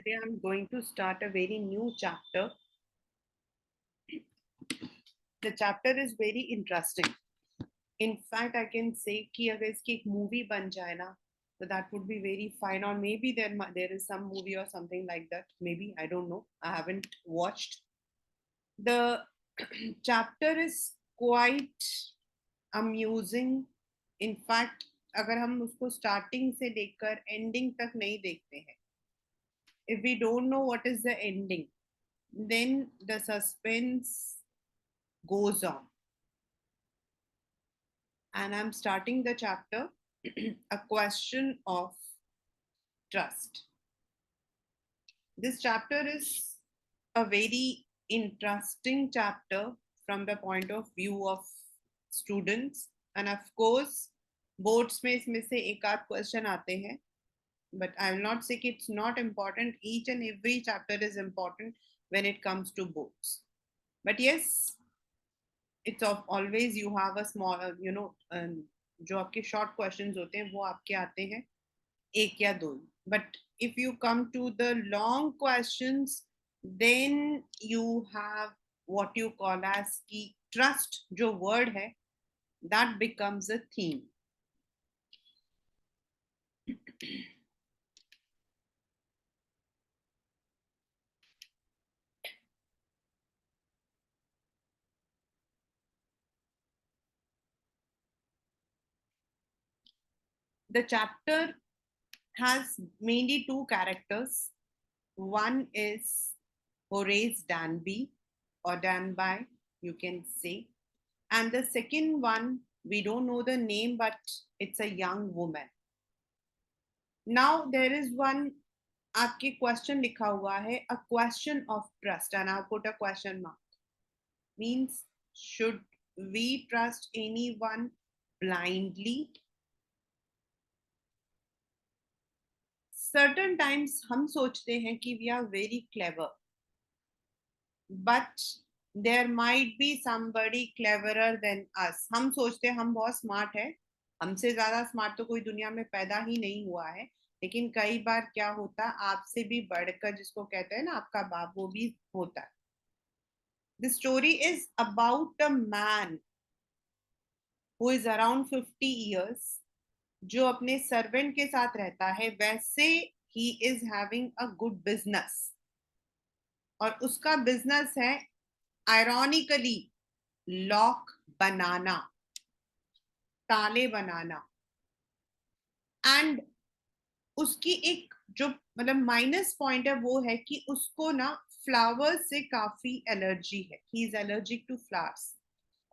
Today I'm going to start a very new chapter. The chapter is very interesting. In fact, I can say कि अगर इसकी एक movie बन जाए ना, so that would be very fine. Or maybe there is some movie or something like that. Maybe I don't know. I haven't watched. The chapter is quite amusing. In fact, अगर हम उसको starting से लेकर ending तक नहीं देखते हैं, if we don't know what is the ending, then the suspense goes on. And I'm starting the chapter a question of trust. This chapter is a very interesting chapter from the point of view of students, and of course boards में इसमें से एक आध question आते हैं, but I will not say कि it's not important. Each and every chapter is important when it comes to boards. But yes, it's of always you have a small जो आपके short questions होते हैं वो आपके आते हैं एक या दो. But if you come to the long questions, then you have what you call as की trust जो word है, that becomes a theme. The chapter has mainly two characters. One is Horace Danby or Danby, you can say. And the second one, we don't know the name, but it's a young woman. Now there is one आपके question लिखा हुआ है a question of trust and I'll put a question mark. Means should we trust anyone blindly? Certain times हम सोचते हैं कि we are very clever, but there might be somebody cleverer than us. हम सोचते हैं हम बहुत स्मार्ट है, हमसे ज्यादा स्मार्ट तो कोई दुनिया में पैदा ही नहीं हुआ है. लेकिन कई बार क्या होता है आपसे भी बढ़कर, जिसको कहते हैं ना आपका बाप, वो भी होता है. The story is about a man who is around 50 years, जो अपने सर्वेंट के साथ रहता है. वैसे he is having a good business, और उसका बिजनेस है ironically लॉक बनाना, ताले बनाना. एंड उसकी एक जो मतलब माइनस पॉइंट है वो है कि उसको ना फ्लावर्स से काफी एलर्जी है. He is allergic to flowers,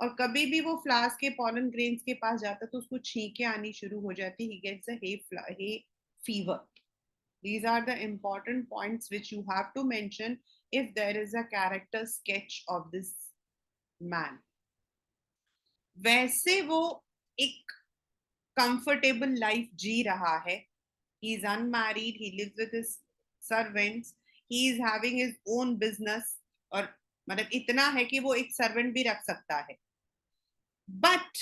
और कभी भी वो फ्लावर्स के पॉलन ग्रेन्स के पास जाता तो उसको छींके आनी शुरू हो जाती. He gets a hay fever. These are the important points which you have to mention if there is a character sketch of this man. वैसे वो एक comfortable life जी रहा है. He is unmarried, he lives with his servants, he is having his own business, और मतलब इतना है कि वो एक सर्वेंट भी रख सकता है. बट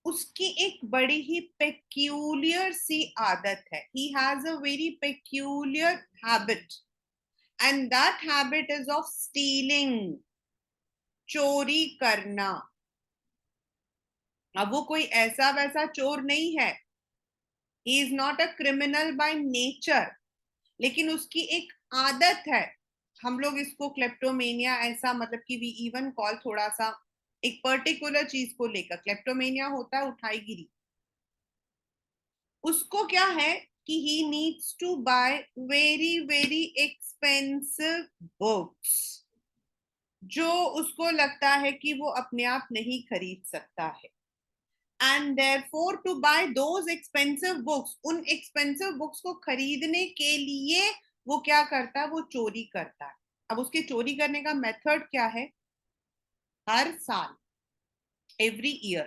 उसकी एक बड़ी ही पेक्यूलियर सी आदत है. he has a very peculiar habit, and that habit is of stealing, चोरी करना. अब वो कोई ऐसा वैसा चोर नहीं है. he is not a criminal by nature, लेकिन उसकी एक आदत है. हम लोग इसको क्लेप्टोमेनिया ऐसा मतलब कि वी इवन कॉल थोड़ा सा एक पर्टिकुलर चीज को लेकर क्लेप्टोमेनिया होता है उठाईगिरी. उसको क्या है कि he needs to buy very very expensive books, जो उसको लगता है कि वो अपने आप नहीं खरीद सकता है. and therefore to buy those expensive books, उन expensive books को खरीदने के लिए वो क्या करता है, वो चोरी करता है. अब उसके चोरी करने का मेथड क्या है? हर साल every year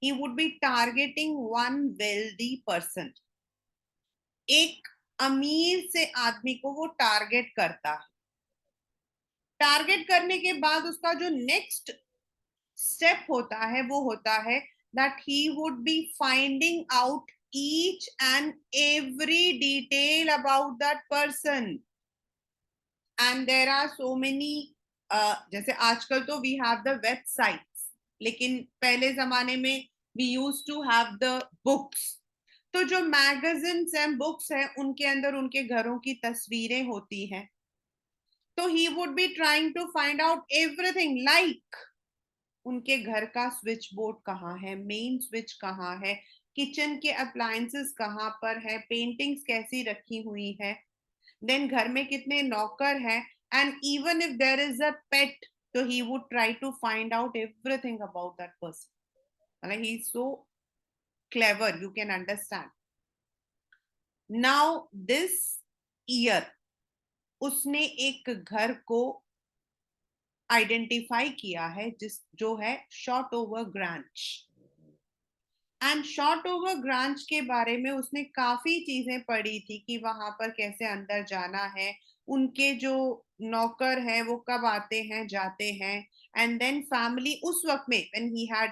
he would be targeting one wealthy person. एक अमीर से आदमी को वो टारगेट करता है. टारगेट करने के बाद उसका जो नेक्स्ट स्टेप होता है वो होता है that he would be finding out each and every detail about that person. And there are so many, जैसे आजकल तो वी हैव द वेबसाइट्स, लेकिन पहले जमाने में we use to have the books. तो जो मैगजीन्स एंड बुक्स हैं उनके अंदर उनके घरों की तस्वीरें होती हैं। तो he would be trying to find out everything, like उनके घर का स्विच बोर्ड कहाँ है, मेन स्विच कहाँ है, किचन के अप्लायंसेस कहाँ पर है, पेंटिंग्स कैसी रखी हुई है, देन घर में कितने नौकर हैं, and even if there is a pet, तो he would try to find out everything about that person. मतलब he is so clever, you can understand. Now this year उसने एक घर को आइडेंटिफाई किया है जिस जो है short over grange. And short over grange के बारे में उसने काफी चीजें पढ़ी थी कि वहां पर कैसे अंदर जाना है, उनके जो नौकर है वो कब आते हैं जाते हैं, एंड देन फैमिली उस वक्त में when he had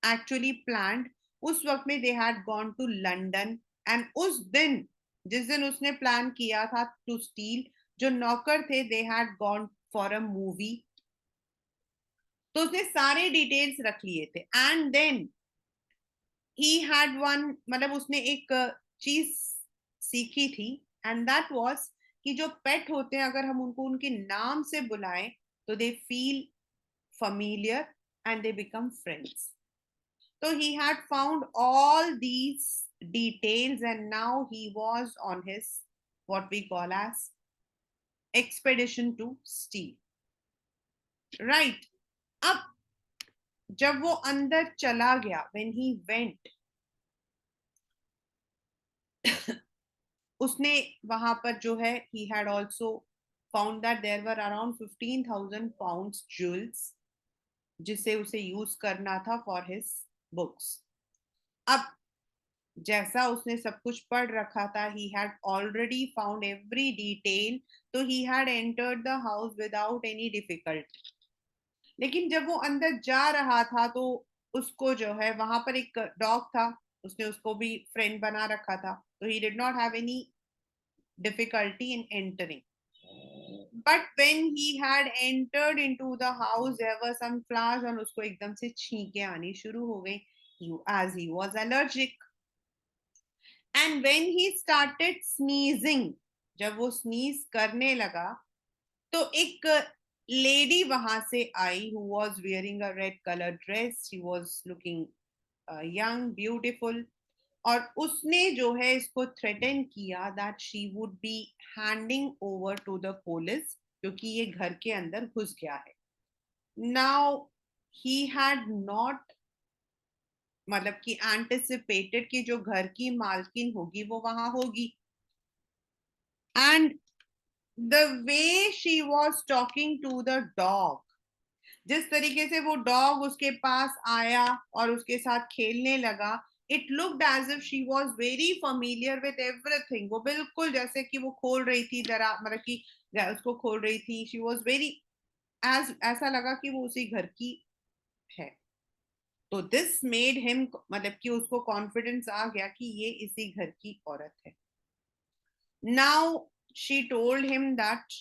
actually planned, उस वक्त में they had gone to London. And उस दिन जिस दिन उसने प्लान किया था टू स्टील, जो नौकर थे they had gone for a movie. तो उसने सारे डिटेल्स रख लिए थे। And then he had one, मतलब उसने एक चीज सीखी थी, एंड दैट वाज कि जो पेट होते हैं अगर हम उनको उनके नाम से बुलाएं तो they feel familiar and they become friends. So he had found all these details and now he was on his what we call as expedition to steal, right? अब जब वो अंदर चला गया, when he went, उसने वहां पर जो है he had also found that there were around 15,000 pounds jewels जिसे उसे यूज करना था for his books। अब जैसा उसने सब कुछ पढ़ रखा था, he had already found every detail, तो he had entered the house without any difficulty। लेकिन जब वो अंदर जा रहा था तो उसको जो है वहां पर एक डॉग था, उसने उसको भी फ्रेंड बना रखा था, तो he did not have any difficulty in entering। But when he had entered into the house, there were some flowers and उसको एकदम से छींके आनी शुरू हो गई, as he was allergic। And when he started sneezing, जब वो sneeze करने लगा, तो एक लेडी वहां से आई who was wearing a red colored dress, she was looking young, beautiful, और उसने जो है इसको थ्रेटन किया that she would be handing over to the police, क्योंकि ये घर के अंदर घुस गया है। नाउ ही हैड नॉट, मतलब कि एंटिसिपेटेड कि जो घर की मालकिन होगी वो वहां होगी। And the way she was talking to the dog, जिस तरीके से वो डॉग उसके पास आया और उसके साथ खेलने लगा, it looked as if she was very familiar with everything। वो बिल्कुल जैसे कि वो खोल रही थी जरा, मतलब कि उसको खोल रही थी, शी वाज वेरी, एज ऐसा लगा कि वो उसी घर की है। तो दिस मेड हिम, मतलब कि उसको कॉन्फिडेंस आ गया कि ये इसी घर की औरत है। Now she told him that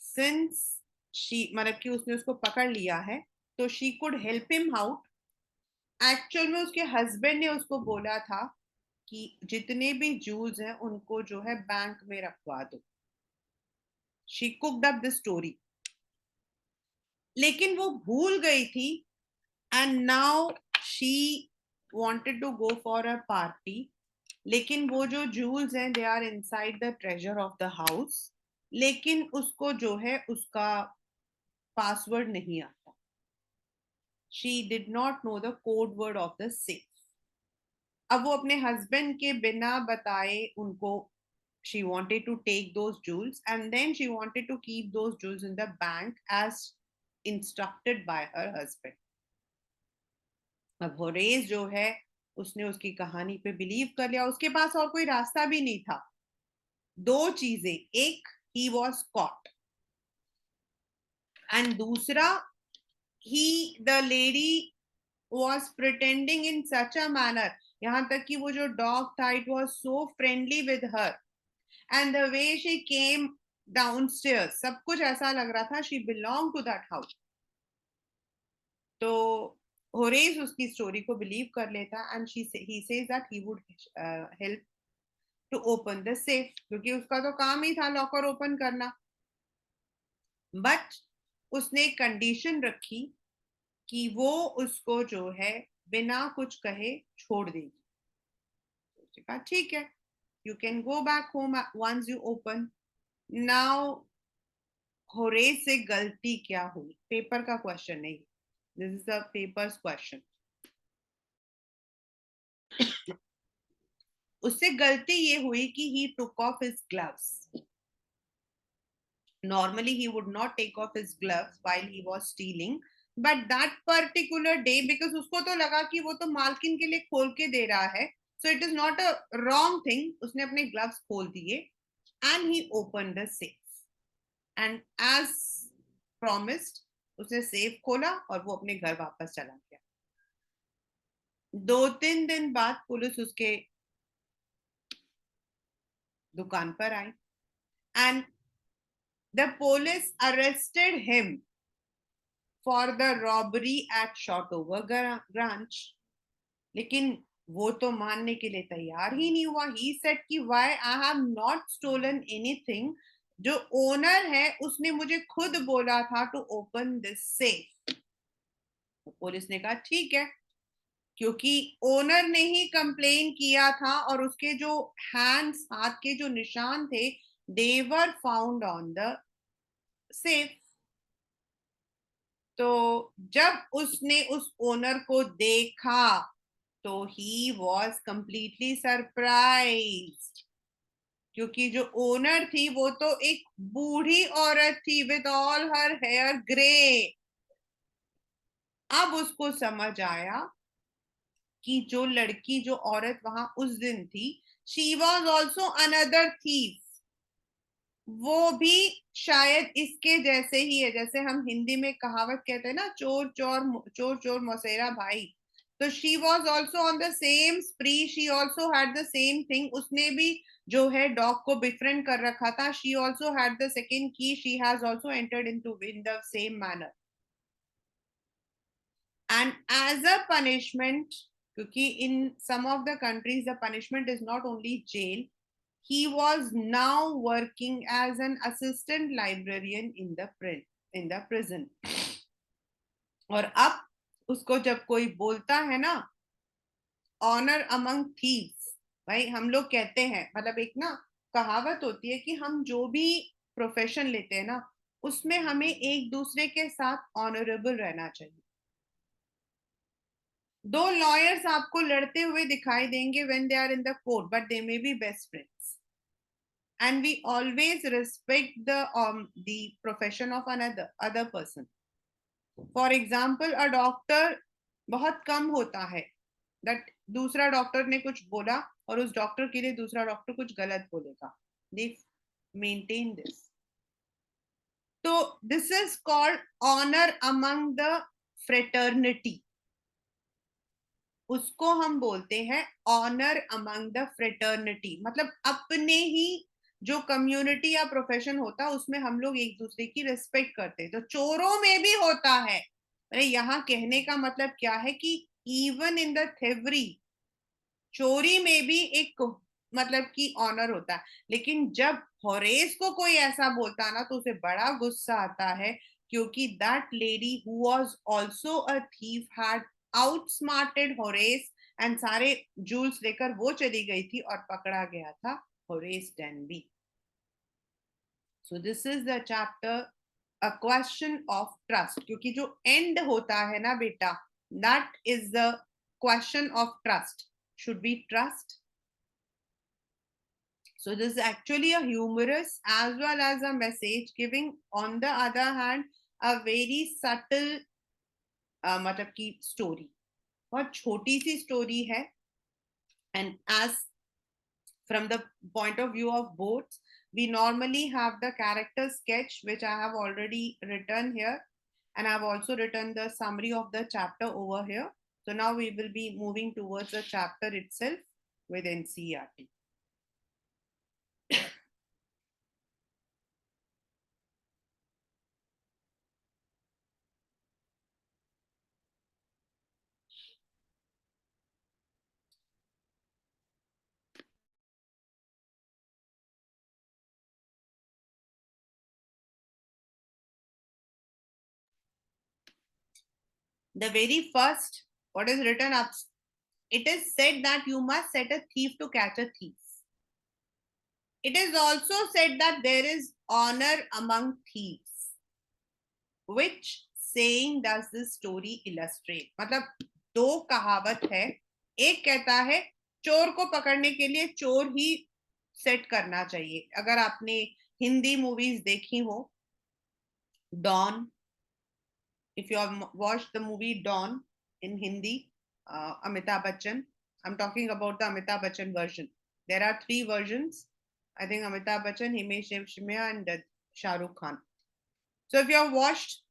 since she, मतलब कि उसने उसको पकड़ लिया है तो she could help him out. Actual में उसके हस्बैंड ने उसको बोला था कि जितने भी जूल्स हैं उनको जो है बैंक में रखवा दो। She cooked up the story, लेकिन वो भूल गई थी। And now she wanted to go for a party, लेकिन वो जो जूल्स हैं they are inside the treasure of the house, लेकिन उसको जो है उसका पासवर्ड नहीं आता। She did not know the code word of the safe. अब वो अपने हस्बैंड के बिना बताए उनको, she wanted to take those jewels and then she wanted to keep those jewels in the bank as instructed by her husband। अब Horace जो है उसने उसकी कहानी पे बिलीव कर लिया, उसके पास और कोई रास्ता भी नहीं था। दो चीजें, एक he was caught and दूसरा he, the lady was pretending in such a manner, यहाँ तक कि वो जो डॉग था it was so friendly with her and the way she came downstairs, सब कुछ ऐसा लग रहा था she belong to that house. तो होरेस उसकी स्टोरी को बिलीव कर लेता and he says that he would help to open the safe, क्योंकि उसका तो काम ही था लॉकर ओपन करना। बट उसने कंडीशन रखी कि वो उसको जो है बिना कुछ कहे छोड़ देगी। उसने कहा ठीक है, you can go back home once you open. Now Horace से गलती क्या हुई, पेपर का क्वेश्चन नहीं, this is the paper's question. उससे गलती ये हुई कि he took off his gloves. Normally he would not take off his gloves while he was stealing, but that particular day, because उसको तो लगा कि वो तो मालकिन के लिए खोल के दे रहा है, so it is not a wrong thing, उसने अपने gloves खोल दिए and he opened the safe, and as promised उसने सेफ खोला और वो अपने घर वापस चला गया। 2-3 दिन बाद पुलिस उसके दुकान पर आई and the police arrested him for the robbery at Shotover Grange. लेकिन वो तो मानने के लिए तैयार ही नहीं हुआ। He said कि why I have not stolen anything. जो ओनर है उसने मुझे खुद बोला था to open this safe. Police ने कहा ठीक है, क्योंकि ओनर ने ही कंप्लेन किया था और उसके जो हैंड्स, हाथ के जो निशान थे, they were found on the safe. तो जब उसने उस ओनर को देखा तो ही वॉज कंप्लीटली सरप्राइज्ड, क्योंकि जो ओनर थी वो तो एक बूढ़ी औरत थी with all her hair grey. अब उसको समझ आया कि जो लड़की, जो औरत वहां उस दिन थी, she was also another thief. वो भी शायद इसके जैसे ही है, जैसे हम हिंदी में कहावत कहते हैं ना, चोर चोर मौसेरा भाई। तो she was also on the same स्प्री, she also had the same thing. उसने भी जो है डॉग को बिफ्रेंड कर रखा था। She also had the second key, she has also entered into in the same manner and as a punishment, क्योंकि in some of the countries the punishment is not only jail, he was now working as an assistant librarian in the prison. और अब उसको जब कोई बोलता है ना honour among thieves, भाई हम लोग कहते हैं, मतलब एक ना कहावत होती है कि हम जो भी प्रोफेशन लेते हैं ना उसमें हमें एक दूसरे के साथ ऑनरेबल रहना चाहिए। दो लॉयर्स आपको लड़ते हुए दिखाई देंगे when they are in the court, but they may be best friends. And we always respect the profession of another other person. For example, a doctor, बहुत कम होता है that दूसरा डॉक्टर ने कुछ बोला और उस डॉक्टर के लिए दूसरा डॉक्टर कुछ गलत बोलेगा। They maintain this. तो this is called honor among the fraternity. उसको हम बोलते हैं ऑनर अमंग द फ्रेटर्निटी, मतलब अपने ही जो कम्युनिटी या प्रोफेशन होता है उसमें हम लोग एक दूसरे की रिस्पेक्ट करते हैं। तो चोरों में भी होता है। अरे यहाँ कहने का मतलब क्या है कि इवन इन द थेवरी, चोरी में भी एक मतलब कि ऑनर होता है। लेकिन जब होरेस को कोई ऐसा बोलता है ना तो उसे बड़ा गुस्सा आता है, क्योंकि that lady who was also a thief had outsmarted Horace and सारे जूल्स लेकर वो चली गई थी और पकड़ा गया था Horace Denby. So this is the chapter a question of trust, क्योंकि जो एंड होता है ना बेटा, that is the question of trust. Should we trust? So this is actually a humorous as well as a message giving, on the other hand, a very subtle मतलब की story, बहुत छोटी सी story है। And as from the point of view of boats, we normally have the character sketch which I have already written here, and I have also written the summary of the chapter over here. So now we will be moving towards the chapter itself with NCERT. The very first, what is written up, it is said that you must set a thief to catch a thief. It is also said that there is honor among thieves. Which saying does this story illustrate? मतलब दो कहावत है, एक कहता है चोर को पकड़ने के लिए चोर ही सेट करना चाहिए. अगर आपने हिंदी मूवीज देखी हो, don, if you have watched the movie Dawn in Hindi, Amitabh Bachchan, I'm talking about the Amitabh Bachchan version. There are three versions. I think Amitabh Bachchan, Himesh Shimya, and Shah Rukh Khan. So if you have watched,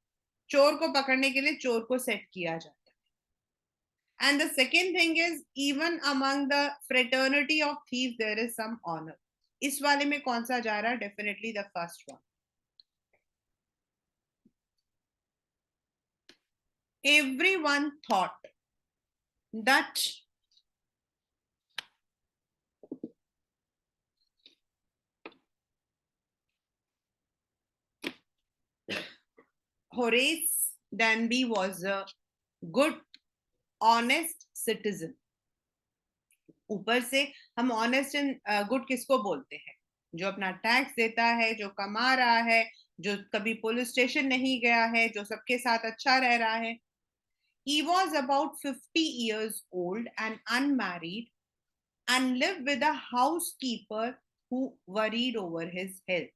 चोर को पकड़ने के लिए चोर को set किया जाता है. And the second thing is, even among the fraternity of thieves, there is some honor. इस वाले में कौन सा जा रहा है? Definitely the first one. Everyone thought that Horace Danby was a good, honest citizen. ऊपर से हम ऑनेस्ट एंड गुड किसको बोलते हैं? जो अपना टैक्स देता है, जो कमा रहा है, जो कभी पुलिस स्टेशन नहीं गया है, जो सबके साथ अच्छा रह रहा है. He was about 50 years old and unmarried and lived with a housekeeper who worried over his health.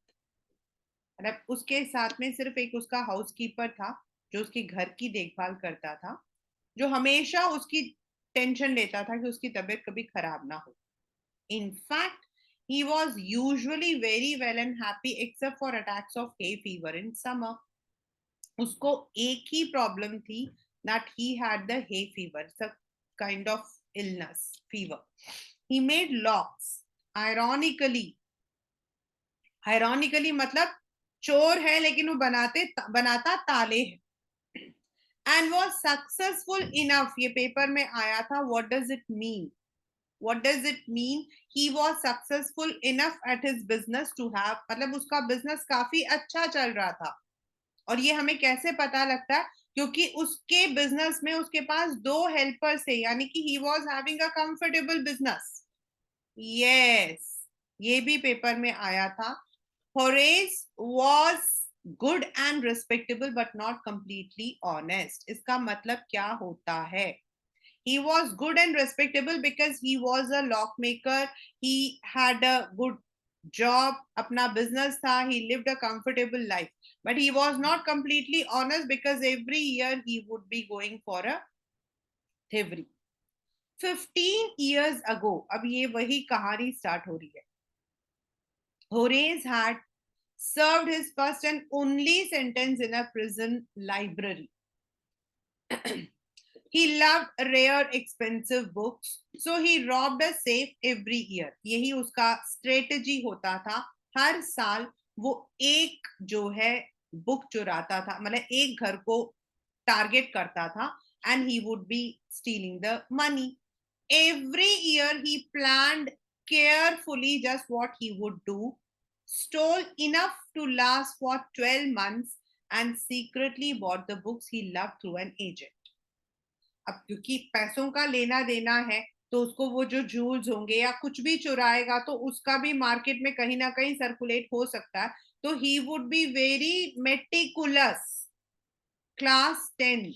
मतलब उसके साथ में सिर्फ एक उसका हाउसकीपर था जो उसके घर की देखभाल करता था, जो हमेशा उसकी टेंशन लेता था कि उसकी तबीयत कभी खराब ना हो. In fact, he was usually very well and happy except for attacks of hay fever in summer. उसको एक ही प्रॉब्लम थी, that he had the hay fever. It's a kind of illness, fever. He made locks. Ironically मतलब चोर है लेकिन वो बनाता ताले हैं. And was successful enough. ये पेपर में आया था. What does it mean? What does it mean? He was successful enough at his business to have, मतलब उसका बिजनेस काफी अच्छा चल रहा था. और ये हमें कैसे पता लगता है? क्योंकि उसके बिजनेस में उसके पास दो हेल्पर्स थे, यानी कि he was having a comfortable business. Yes, ये भी पेपर में आया था. Horace was good and respectable but not completely honest. इसका मतलब क्या होता है? He was good and respectable because he was a lockmaker. He had a good job, अपना business था. He lived a comfortable life. But he was not completely honest because every year he would be going for a thievery. 15 years ago, अब ये वही कहानी start हो रही है. Horace had served his first and only sentence in a prison library. He loved rare, expensive books, so he robbed a safe every year. यही उसका strategy होता था. हर साल वो एक जो है बुक चुराता था, मतलब एक घर को टारगेट करता था, and he would be stealing the money. Every year he planned carefully just what he would do, stole enough to last for 12 months, and secretly bought the books he loved through an agent. अब क्योंकि पैसों का लेना देना है, तो उसको वो जो जूल्स होंगे या कुछ भी चुराएगा तो उसका भी मार्केट में कहीं ना कहीं सर्कुलेट हो सकता है. तो he would be very meticulous. Class 10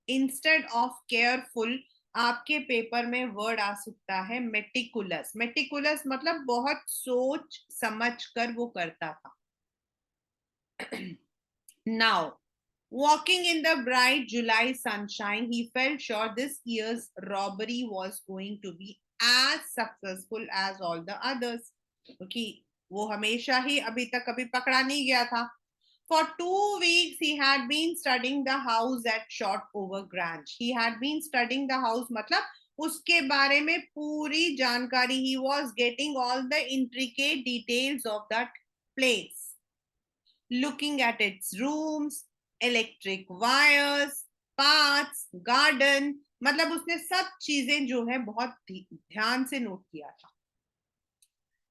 instead of careful. आपके पेपर में वर्ड आ सकता है मेटिकुलस. मेटिकुलस मतलब बहुत सोच समझ कर वो करता था. Now, walking in the bright July sunshine, he felt sure this year's robbery was going to be as successful as all the others. क्योंकि वो हमेशा ही अभी तक कभी पकड़ा नहीं गया था. For 2 weeks, he had been studying the house at Shotover Grange. He had been studying the house, मतलब उसके बारे में पूरी जानकारी. He was getting all the intricate details of that place. Looking at its rooms, electric wires, paths, garden, मतलब उसने सब चीजें जो है बहुत ध्यान से नोट किया था.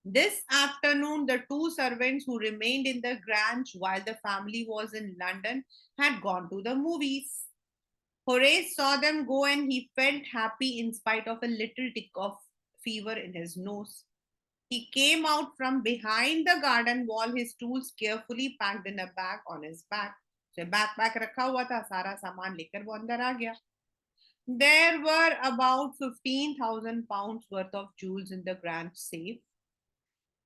This afternoon, the two servants who remained in the Grange while the family was in London had gone to the movies. Horace saw them go and he felt happy in spite of a little tick of fever in his nose. He came out from behind the garden wall, his tools carefully packed in a bag on his back. So backpack रखा हुआ था, सारा सामान लेकर वो अंदर आ गया. There were about 15,000 pounds worth of jewels in the grand safe.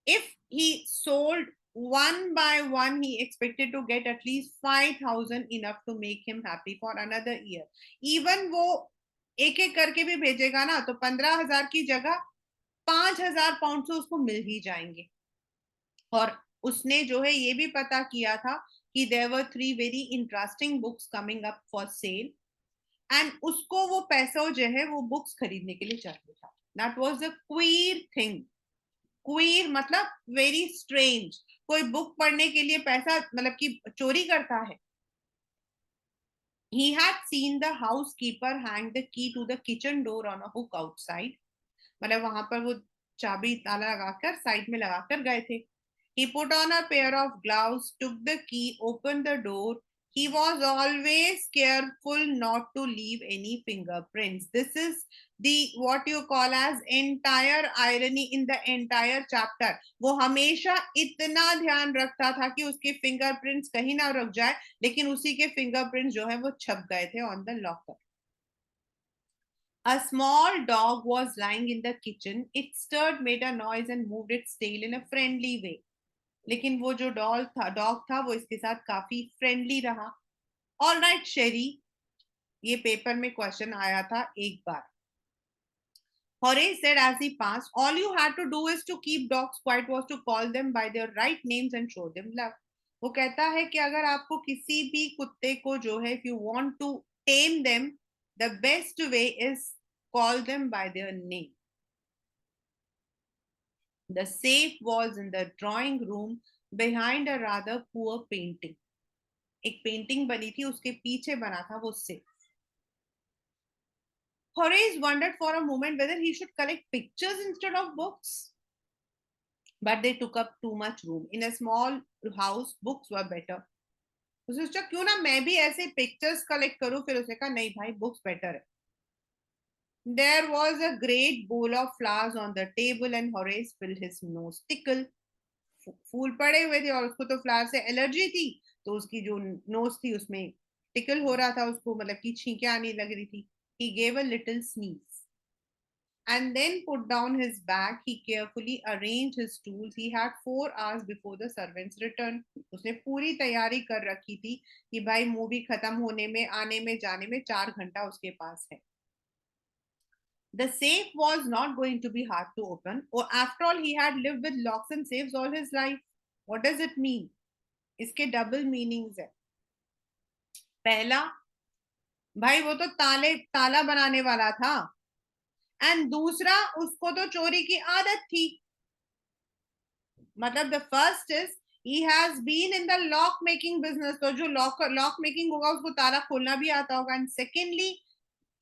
If he sold one by one, he expected to get at least 5,000, enough to make him happy for another year. Even वो एक एक करके भी भेजेगा ना, तो 15,000 की जगह 5,000 पाउंड से उसको मिल ही जाएंगे. और उसने जो है ये भी पता किया था कि there were 3 very interesting books coming up for sale, and उसको वो पैसा जो है वो बुक्स खरीदने के लिए चाहिए था. That was the queer thing. Queer मतलब वेरी स्ट्रेंज. कोई बुक पढ़ने के लिए पैसा मतलब कि चोरी करता है. He had seen the housekeeper hang the key to the kitchen door on a hook outside. मतलब वहां पर वो चाबी ताला लगाकर साइड में लगाकर गए थे. He put on a pair of gloves, took the key, opened the door. He was always careful not to leave any fingerprints. This is the what you call as entire irony in the entire chapter. वो हमेशा इतना ध्यान रखता था कि उसके fingerprints कहीं ना रुक जाए, लेकिन उसी के फिंगरप्रिंट्स जो है वो छप गए थे on the locker. A small dog was lying in the kitchen. It stirred, made a noise, and moved its tail in a friendly way. लेकिन वो जो डॉग था वो इसके साथ काफी फ्रेंडली रहा. ऑल राइट शेरी, ये पेपर में क्वेश्चन आया था एक बार. Horace said as he passed, all you had to do is to keep dogs quiet was to call them by their right names and show them love. वो कहता है कि अगर आपको किसी भी कुत्ते को जो है, if you want to tame them, the best way is call them by their name. The safe was in the drawing room behind a rather poor painting. एक पेंटिंग बनी थी, उसके पीछे बना था वो safe. Horace wondered for a moment whether he should collect pictures instead of books. But they took up too much room. In a small house, books were better. उसने सोचा क्यों ना मैं भी ऐसे पिक्चर्स कलेक्ट करूं. फिर उसने कहा नहीं भाई, बुक्स बेटर है. There was a great bowl of flowers on the table and Horace felt his nose tickle. फूल पड़े हुए थे और उसको तो फ्लावर से एलर्जी थी, तो उसकी जो नोज थी उसमें टिकल हो रहा था उसको, मतलब कि छींकें आने लग रही थी. He gave a little sneeze and then put down his bag. He carefully arranged his tools. He had 4 hours before the servants returned. उसने पूरी तैयारी कर रखी थी कि भाई मूवी खत्म होने में, आने में, जाने में 4 घंटा उसके पास है. The safe was not going to be hard to open. Or after all, he had lived with locks and safes all his life. What does it mean? इसके डबल मीनिंग्स है. पहला, भाई वो तो ताला बनाने वाला था. एंड दूसरा, उसको तो चोरी की आदत थी. मतलब the first is he has been in the lock making business, तो जो लॉक मेकिंग होगा उसको ताला खोलना भी आता होगा. And secondly,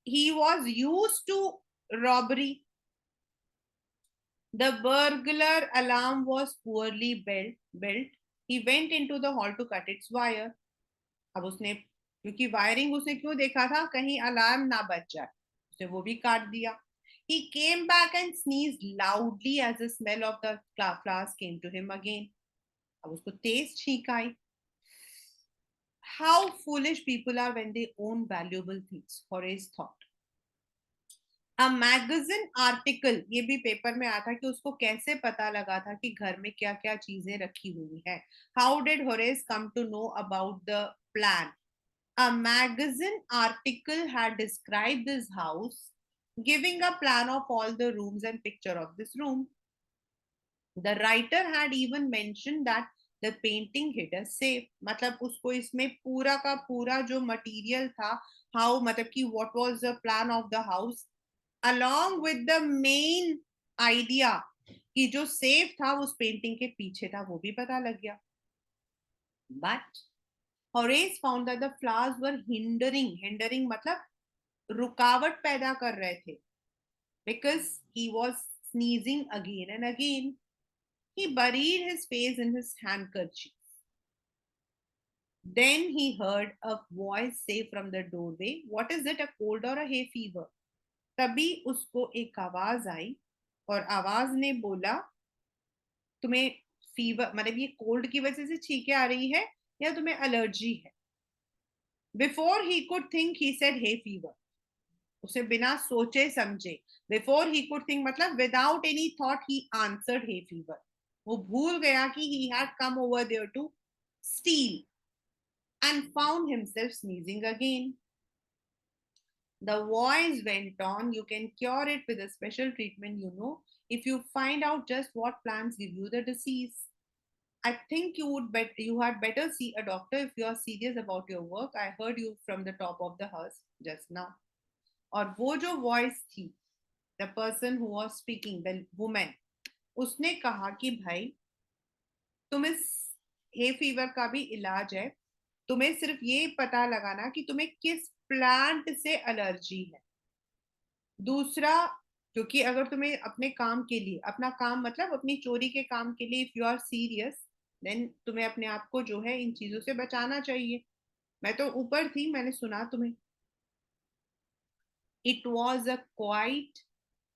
he was used to robbery. The burglar alarm was poorly built. He went into the hall to cut its wire. अब उसने, क्योंकि वायरिंग उसने क्यों देखा था, कहीं अलार्म ना बच जाए, उसने वो भी काट दिया. He came back and sneezed loudly as the smell of the flowers came to him again. अब उसको तेज छींक आई. How foolish people are when they own valuable things, Horace thought. A magazine article, ये भी पेपर में आया था कि उसको कैसे पता लगा था कि घर में क्या क्या चीजें रखी हुई है. How did Horace come to know about the plan? A magazine article had described this house, giving a plan of all the rooms and picture of this room. The writer had even mentioned that the painting hid a safe. मतलब उसको इसमें पूरा का पूरा जो material था, how मतलब कि what was the plan of the house, along with the main idea कि जो सेफ था उस पेंटिंग के पीछे था, वो भी पता लग गया. But Horace found that the flowers were hindering मतलब रुकावट पैदा कर रहे थे. Because he was sneezing again and again. He buried his face in his handkerchief. Then he heard a voice say from the doorway, what is it, a cold or a hay fever? तभी उसको एक आवाज आई और आवाज ने बोला, तुम्हें fever मतलब ये कोल्ड की वजह से छींकें आ रही है या तुम्हें एलर्जी है? Before he could think he said hay fever. उसे बिना सोचे समझे, बिफोर ही कुड थिंक मतलब without any thought he answered hay fever. वो भूल गया कि he had come over there to steal and found himself sneezing again. The voice went on, you can cure it with a special treatment, if you find out just what plants give you the disease. I think you had better see a doctor if you are serious about your work. I heard you from the top of the house just now. और वो जो voice थी, the person who was speaking, the women, उसने कहा कि भाई तुम इस हे फीवर का भी इलाज है, तुम्हें सिर्फ ये पता लगाना कि तुम्हें किस प्लांट से एलर्जी है। दूसरा, क्योंकि अगर तुम्हें अपने काम के लिए, अपना काम मतलब अपनी चोरी के काम के लिए if you are serious, then तुम्हें अपने आप को जो है इन चीजों से बचाना चाहिए। मैं तो ऊपर थी, मैंने सुना तुम्हें। It was a quite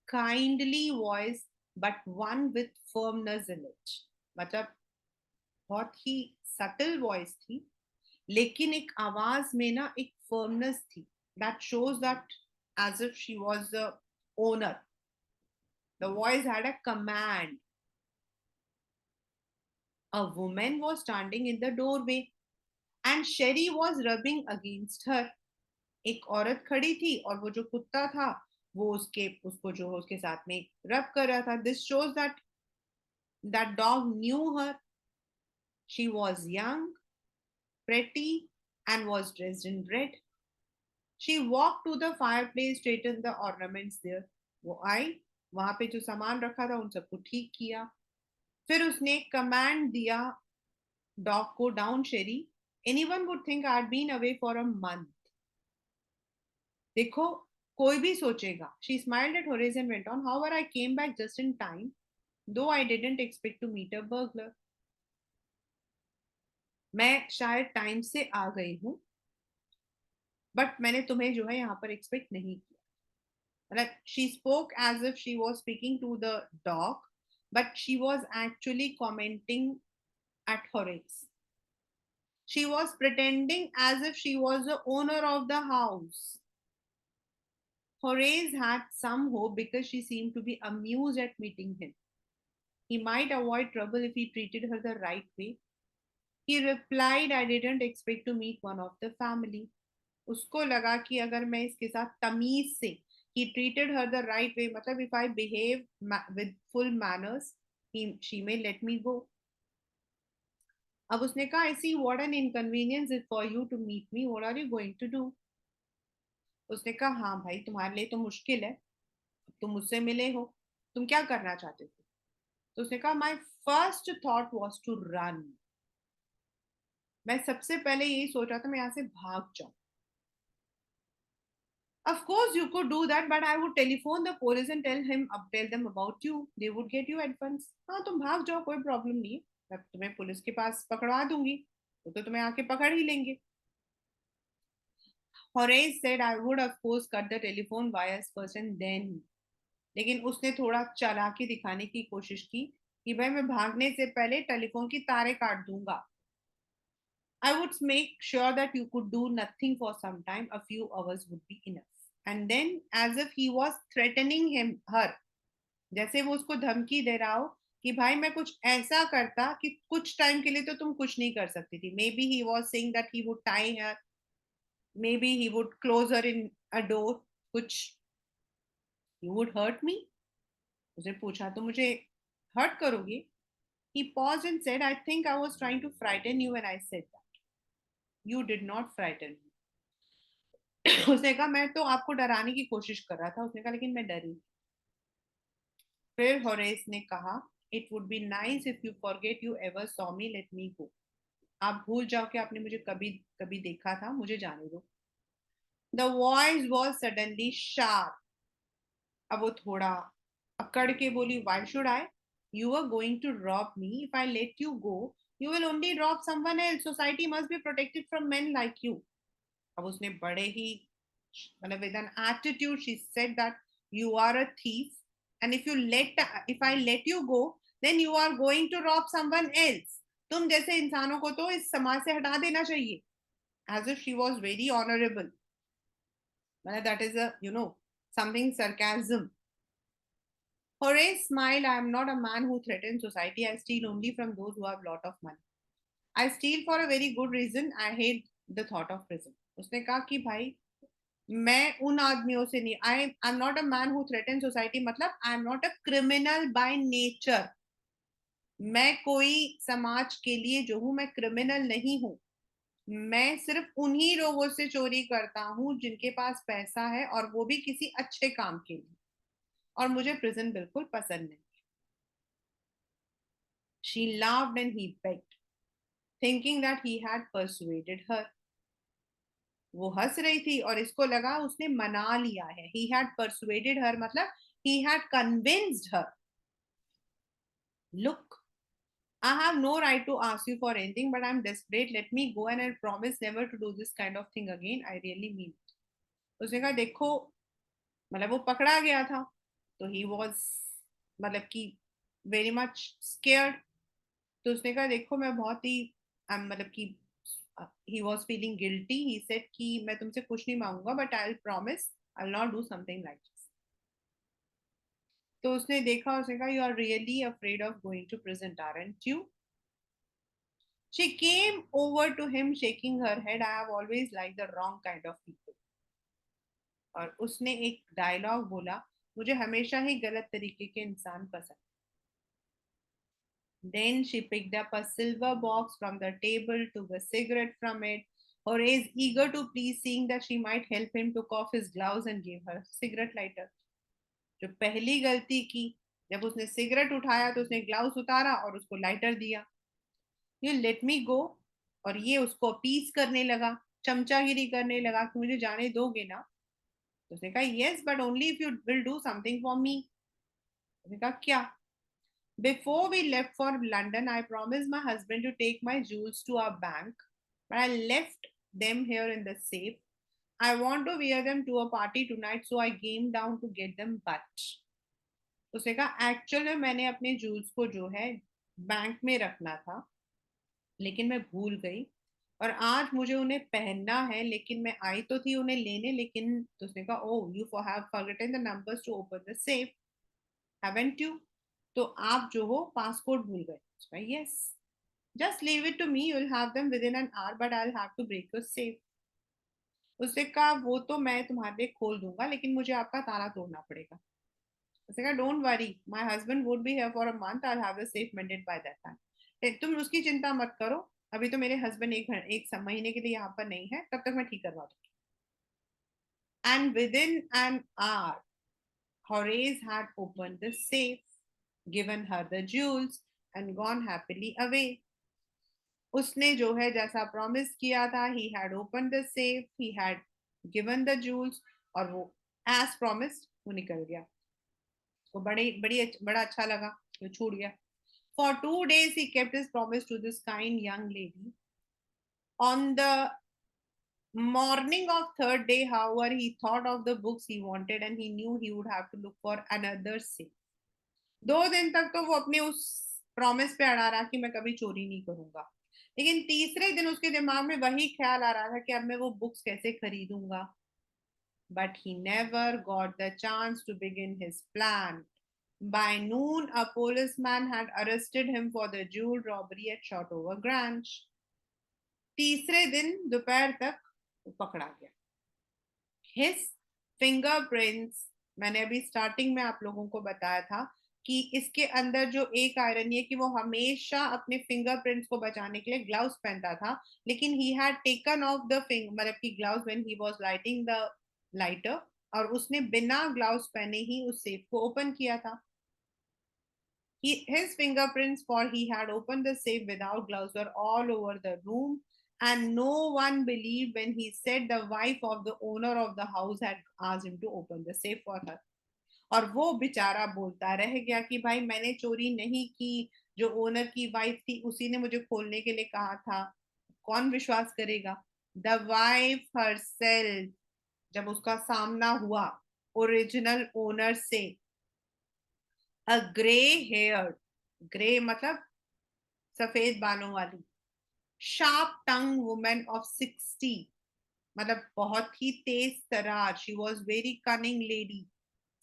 kindly voice but one with firmness in it. मतलब बहुत ही सटल वॉइस थी, लेकिन एक आवाज में ना एक फर्मनेस थी, that shows that as if she was the owner. The voice had a command. A woman was standing in the doorway and Sherry was rubbing against her. एक औरत खड़ी थी और वो जो कुत्ता था वो उसको जो उसके साथ में रब कर रहा था। This shows that that dog knew her. She was young, pretty, and was dressed in red. She walked to the fireplace, straightened the ornaments there. वो आई, वहां पे जो सामान रखा था उन सबको ठीक किया। फिर उसने कमांड दिया डॉग को, down Sheri, anyone would think I had been away for a month. देखो, कोई भी सोचेगा। She smiled at Horace and went on, however I came back just in time, though I didn't expect to meet a burglar. मैं शायद time से आ गई हूँ, but मैंने तुम्हें जो है यहाँ पर एक्सपेक्ट नहीं किया। मतलब she spoke as if she was speaking to the dog, but she was actually commenting at Horace. She was pretending as if she was the owner of the house. Horace had some hope because she seemed to be amused at meeting him. He might avoid trouble if he treated her the right way. He replied, I didn't expect to meet one of the family. उसको लगा कि अगर मैं इसके साथ तमीज से, he treated her the right way, मतलब if I behave with full manners, she may let me go. अब उसने कहा, I see what an inconvenience it for you to meet me. What are you going to do? उसने कहा, हाँ भाई, तुम्हारे लिए तो मुश्किल है, तुम मुझसे मिले हो, तुम क्या करना चाहते थे? तो उसने कहा, my first thought was to run. मैं सबसे पहले यही सोच रहा था मैं यहाँ से भाग जाऊं। Of course you could do that, but I would telephone the police and tell them about you. They would get you advance. हाँ, तुम भाग जाओ, कोई प्रॉब्लम नहीं है, मैं तुम्हें पुलिस के पास पकड़वा दूंगी, वो तो तुम्हें आके पकड़ ही लेंगे। Horace said, I would of course cut the telephone wires first and then. लेकिन उसने थोड़ा चालाकी दिखाने की कोशिश की कि भाई मैं भागने से पहले टेलीफोन की तारें काट दूंगा। I would make sure that you could do nothing for some time. A few hours would be enough. And then, as if he was threatening her, जैसे वो उसको धमकी दे रहा हो कि भाई मैं कुछ ऐसा करता कि कुछ टाइम के लिए तो तुम कुछ नहीं कर सकती थी। May be he was saying that he would tie her, may be he would close her in a door, कुछ। यू वुड हर्ट मी, उसने पूछा, तो मुझे हर्ट करोगी? He paused and said, I think I was trying to frighten you when I said that. You did not frighten me. उसने कहा, मैं तो आपको डराने की कोशिश कर रहा था। उसने कहा, लेकिन मैं डरी। फिर होरेस ने कहा, it would be nice if you forget you ever saw me, let me go. आप भूल जाओ कि आपने मुझे कभी कभी देखा था, मुझे जाने दो। The voice was suddenly sharp. अब वो थोड़ा अकड़ के बोली, why should I? You were going to rob me. If I let you go, You will only rob someone else. Society must be protected from men like you. अब उसने बड़े ही मतलब with an attitude she said that you are a thief, and if I let you go, then you are going to rob someone else. तुम जैसे इंसानों को तो इस समाज से हटा देना चाहिए. As if she was very honorable. That is a something sarcasm. Horace smiled. I am not a man who threatens society. I steal only from those who have lot of money. I steal for a very good reason. I hate the thought of prison. उसने कहा कि भाई मैं उन आदमियों से नहीं, I am not a man who threaten society, मतलब I am not a criminal by nature. मैं कोई समाज के लिए जो हूं, मैं क्रिमिनल नहीं हूं. मैं सिर्फ उन्हीं लोगों से चोरी करता हूं जिनके पास पैसा है, और वो भी किसी अच्छे काम के लिए. और मुझे प्रिजन बिल्कुल पसंद नहीं. She laughed and he begged, thinking that he had persuaded her. वो हंस रही थी और इसको लगा उसने मना लिया है. He had persuaded her मतलब he had convinced her. Look, I have no right to ask you for anything, but I'm desperate. Let me go and I promise never to do this kind of thing again. I really mean it. उसने कहा देखो, मतलब वो पकड़ा गया था तो he was मतलब कि वेरी मच स्केयर्ड. तो उसने कहा देखो मैं बहुत ही मतलब कि he was feeling guilty. He said कि मैं तुमसे कुछ नहीं मांगूंगा, but I will promise I will not do something like this. तो उसने देखा, उसने कहा you are really afraid of going to prison aren't you. She came over to him shaking her head. I have always liked the wrong kind of people. और उसने एक dialogue बोला, मुझे हमेशा ही गलत तरीके के इंसान पसंद. Then she picked up a silver box from the table, took a cigarette from it. Horace, eager to please, seeing that she might help him, took off his gloves and gave her a cigarette lighter. जो पहली गलती की, जब उसने cigarette उठाया तो उसने gloves उतारा और उसको लाइटर दिया. यू लेट मी गो. और ये उसको अपीस करने लगा, चमचागिरी करने लगा कि मुझे जाने दोगे ना. तो उसने कहा yes, but only if you will do something for me. उसने कहा क्या. Before we left for London, I promised my husband to take my jewels to our bank, but I left them here in the safe. I want to wear them to a party tonight, so I came down to get them. But उसने कहा actual में मैंने अपने joules को जो है bank में रखना था, लेकिन मैं भूल गई, और आज मुझे उन्हें पहनना है. लेकिन मैं आई तो थी उन्हें लेने, लेकिन तो उसने कहा oh you have forgotten the numbers to open the safe, haven't you. तो आप जो हो पासपोर्ट भूल गए. उसका yes. Just leave it to me, you will have them within an hour, but I will have to break your safe. उसने कहा वो तो मैं तुम्हारे लिए खोल दूंगा, लेकिन मुझे आपका ताला तोड़ना पड़ेगा. उसने कहा don't worry, my husband would be here for a month, I will have the safe maintain by that time. तुम उसकी चिंता मत करो, अभी तो मेरे हस्बैंड एक महीने के लिए यहाँ पर नहीं है, तब तक मैं ठीक करवा दूंगी. And with in an our Horace had opened the safe, given her the jewels, and gone happily away. उसने जो है जैसा प्रॉमिस किया था, he had opened the safe, he had given the jewels, और वो as promised वो निकल गया. उसको बड़ा अच्छा लगा, वो छूट गया. For 2 days he kept his promise to this kind young lady. On the morning of third day, however, he thought of the books he wanted and he knew he would have to look for another safe. 2 दिन तक तो वो अपने उस promise पे अड़ा रहा कि मैं कभी चोरी नहीं करूंगा, लेकिन तीसरे दिन उसके दिमाग में वही ख्याल आ रहा था कि अब मैं वो बुक्स कैसे खरीदूंगा. But he never got the chance to begin his plan. By noon, a policeman had arrested him for the jewel robbery at Shotover Grange. तीसरे दिन दोपहर तक वो पकड़ा गया. His fingerprints, मैंने अभी स्टार्टिंग में आप लोगों को बताया था कि इसके अंदर जो एक आयरनी है कि वो हमेशा अपने फिंगरप्रिंट्स को बचाने के लिए ग्लव्स पहनता था, लेकिन he had taken of the मतलब की gloves when he was lighting the lighter, और उसने बिना ग्लव्स पहने ही उस सेफ को ओपन किया था. His fingerprints, for he had opened the safe without gloves, were all over the room, and no one believed when he said the wife of the owner of the house had asked him to open the safe for her. और वो बेचारा बोलता रह गया कि भाई मैंने चोरी नहीं की, जो ओनर की वाइफ थी उसी ने मुझे खोलने के लिए कहा था, कौन विश्वास करेगा? द वाइफ हरसेल्फ, जब उसका सामना हुआ ओरिजिनल ओनर से, अ ग्रे हेयर, ग्रे मतलब सफेद बालों वाली, शार्प टंग वुमेन ऑफ 60, मतलब बहुत ही तेज तरार, she was very cunning lady,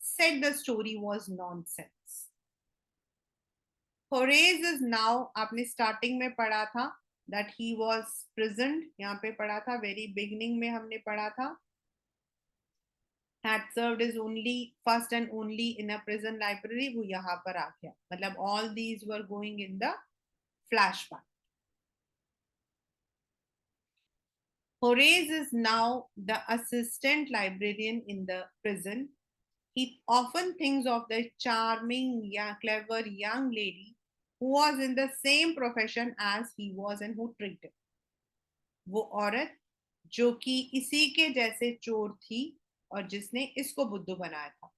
said the story was nonsense. Horace is now, आपने स्टार्टिंग में पढ़ा था that he was prisoned, यहाँ पे पढ़ा था, वेरी बिगनिंग में हमने पढ़ा था, had served his only first and only in a prison library, वो यहाँ पर आ गया, मतलब all these were going in the flashback. Horace is now the assistant librarian in the prison. He often thinks of the charming, young, clever young lady who was in the same profession as he was and who tricked him. वो औरत जो कि इसी के जैसे चोर थी और जिसने इसको बुद्धू बनाया था.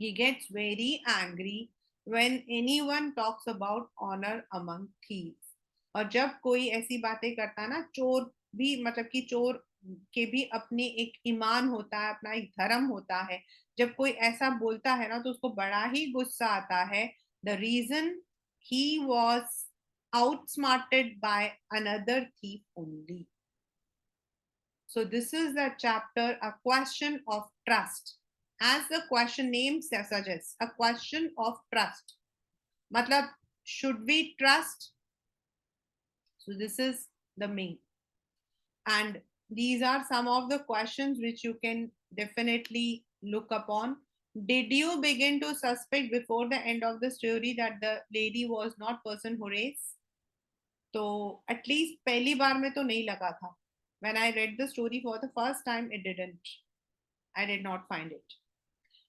He gets very angry when anyone talks about honor among thieves. और जब कोई ऐसी बातें करता है ना, चोर भी, मतलब कि चोर के भी अपने एक ईमान होता है, अपना एक धर्म होता है, जब कोई ऐसा बोलता है ना तो उसको बड़ा ही गुस्सा आता है. The reason he was outsmarted by another thief only. So this is the chapter, a question of trust. As the question name suggests, a question of trust. Matlab, should we trust? So this is the main. And these are some of the questions which you can definitely look upon. Did you begin to suspect before the end of the story that the lady was not person Horace? तो at least पहली बार में तो नहीं लगा था. When I read the story for the first time, it didn't. I did not find it.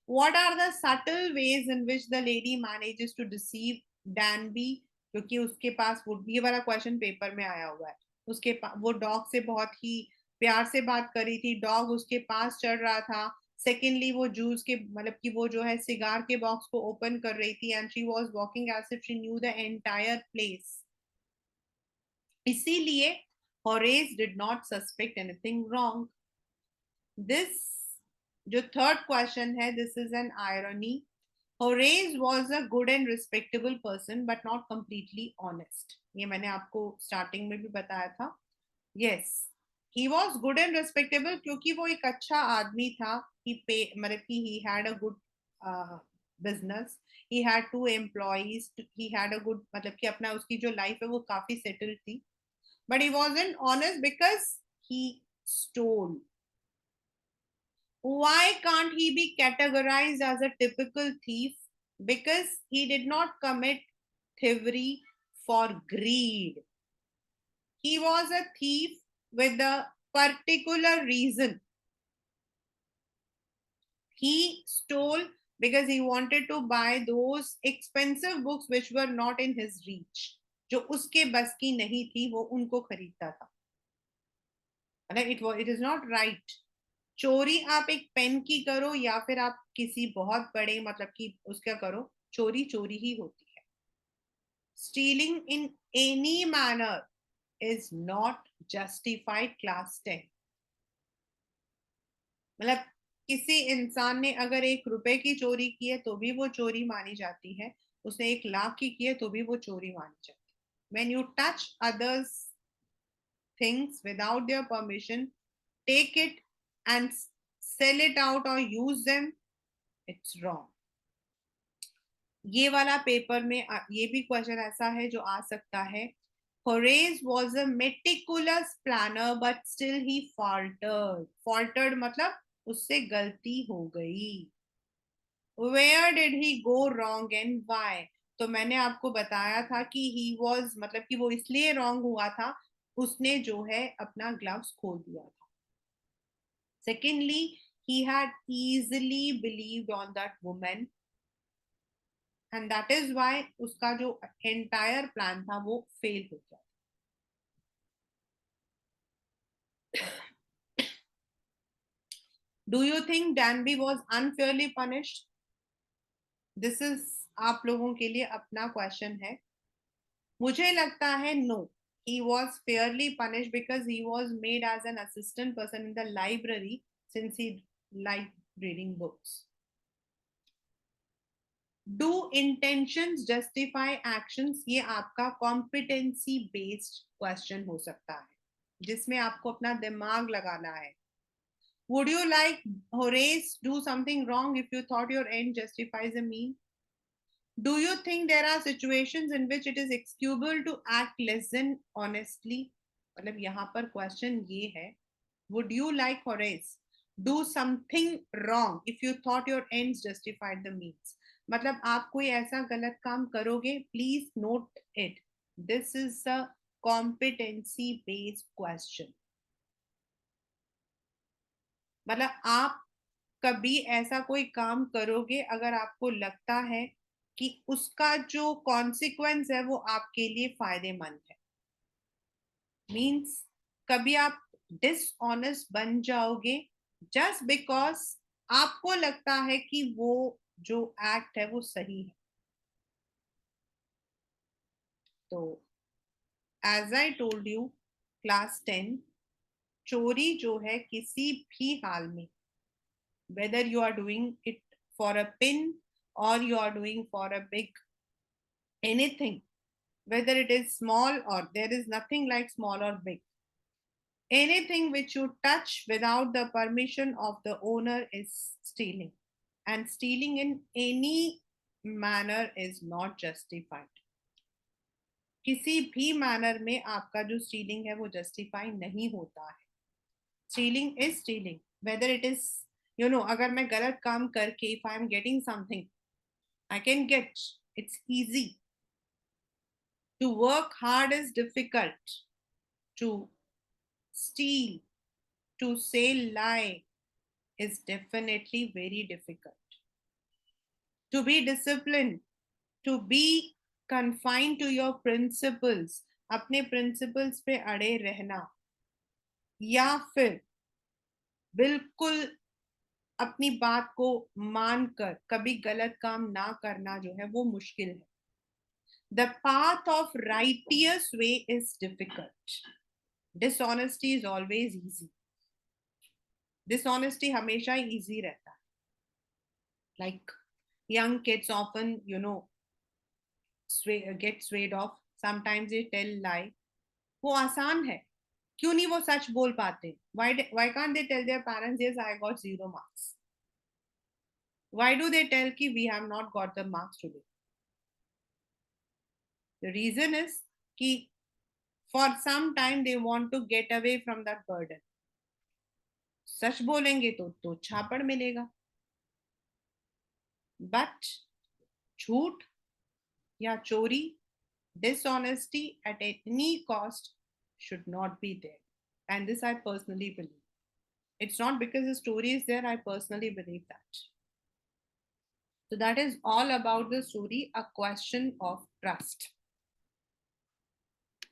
What are the subtle ways in which the lady manages to deceive Danby? क्योंकि उसके पास वो, ये वाला क्वेश्चन पेपर में आया हुआ है, उसके पास वो डॉग से बहुत ही प्यार से बात कर रही थी, डॉग उसके पास चढ़ रहा था. सेकेंडली वो जूस के, मतलब कि वो जो है सिगार के बॉक्स को ओपन कर रही थी, and she was walking as if she knew the entire place. इसीलिए Horace did not suspect anything wrong. This जो third question है, this is an irony. Horace was a good and respectable person but not completely honest. ये मैंने आपको starting में भी बताया था. Yes, he was good and respectable क्योंकि वो एक अच्छा आदमी था. मतलब कि he had a good business. He had 2 employees. He had a good, मतलब कि अपना उसकी जो लाइफ है वो काफी सेटल्ड थी. But he wasn't honest because he stole. Why can't he be categorized as a typical thief? Because he did not commit thievery for greed. He was a thief with a particular reason. He stole because he wanted to buy those expensive books which were not in his reach. जो उसके बस की नहीं थी वो उनको खरीदता था. It is not right. चोरी आप एक पेन की करो या फिर आप किसी बहुत बड़े, मतलब कि उसका करो, चोरी चोरी ही होती है. Stealing in any manner is not justified. Class 10, मतलब किसी इंसान ने अगर 1 रुपए की चोरी की है तो भी वो चोरी मानी जाती है, उसने 1 लाख की है तो भी वो चोरी मानी जाती है. When you touch others things without their permission, take it and sell it out or use them, it's wrong. ये वाला पेपर में ये भी क्वेश्चन ऐसा है जो आ सकता है. Horace was a meticulous planner but still he faltered. Faltered मतलब उससे गलती हो गई. Where did he go wrong and why? तो मैंने आपको बताया था कि he was, मतलब कि वो इसलिए wrong हुआ था, उसने जो है अपना ग्लव्स खोल दिया था. Secondly, he had easily believed on that woman, and that is why उसका जो entire plan था वो fail हो गया. Do you think Danby was unfairly punished? This is आप लोगों के लिए अपना क्वेश्चन है. मुझे लगता है no, he was fairly punished because he was made as an assistant person in the library since he liked reading books. Do intentions justify actions? ये आपका competency based question हो सकता है जिसमें आपको अपना दिमाग लगाना है. Would you like Horace do something wrong if you thought your end justifies a mean? Do you think there are situations in which it is excusable to act less than honestly? मतलब यहाँ पर question ये है, would you like Horace do something wrong if you thought your ends justified the means? मतलब आप कोई ऐसा गलत काम करोगे, please note it, this is a competency based question. मतलब आप कभी ऐसा कोई काम करोगे अगर आपको लगता है कि उसका जो कॉन्सिक्वेंस है वो आपके लिए फायदेमंद है. मीन्स कभी आप डिसऑनेस्ट बन जाओगे जस्ट बिकॉज आपको लगता है कि वो जो एक्ट है वो सही है. तो as I told you, class 10, चोरी जो है किसी भी हाल में, whether you are doing it for a pin or you are doing for a big anything, whether it is small or there is nothing like small or big, anything which you touch without the permission of the owner is stealing, and stealing in any manner is not justified. किसी भी manner में आपका जो stealing है वो justify नहीं होता है. Stealing is stealing, whether it is अगर मैं गलत काम करके if I am getting something I can get, it's easy. To work hard is difficult, to steal, to say lie is definitely very difficult. To be disciplined, to be confined to your principles, अपने principles पे अड़े रहना, या फिर बिल्कुल अपनी बात को मानकर कभी गलत काम ना करना जो है वो मुश्किल है. The path of righteous way is difficult. Dishonesty is always easy. Dishonesty हमेशा easy रहता है. Like young kids often, get swayed off. Sometimes they tell lie. वो आसान है. क्यों नहीं वो सच बोल पाते? Why can't they tell their parents, yes, I got 0 marks? Why do they tell कि we have not got the marks today? The reason is कि for some time they want to get away from that burden. सच बोलेंगे तो छापड़ मिलेगा. But झूठ या चोरी, dishonesty at any cost should not be there. And this I personally believe. It's not because the story is there, I personally believe that. So that is all about the story, a question of trust.